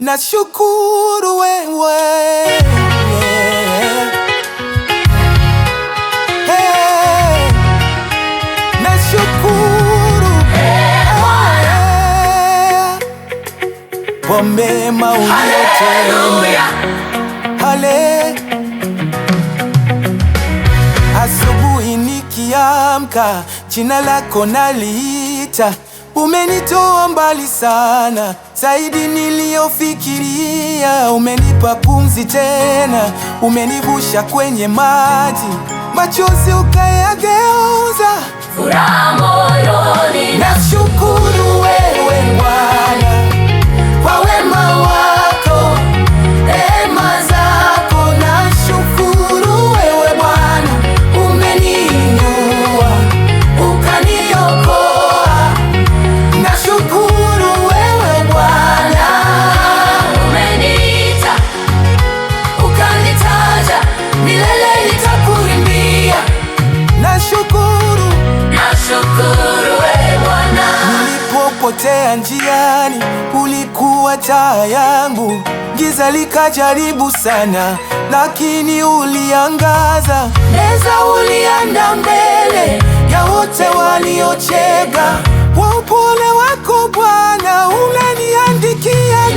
Nashukuru wewe, hey, nashukuru kwa mema uliyotenda. Hale, asubuhi nikiamka, jina lako naliita. Umenitoa mbali sana, zaidi niliyofikiria. Umenipa pumzi tena, umenivusha kwenye maji, machozi ukayageuza furaha moyoni. Nashukuru wewe Bwana kwa wema wako, rehema zako. Nashukuru wewe Bwana, umeniinua ukaniokoa. Nashukuru wewe Bwana, umeniita ukanitaja, milele nitakuimbia. nashukuru wewe Bwana. Nilipopotea njiani, ulikuwa taa yangu. Giza likajaribu sana, lakini uliangaza. Meza uliandaa mbele ya wote waliocheka. Kwa upole wako Bwana, umeniandikia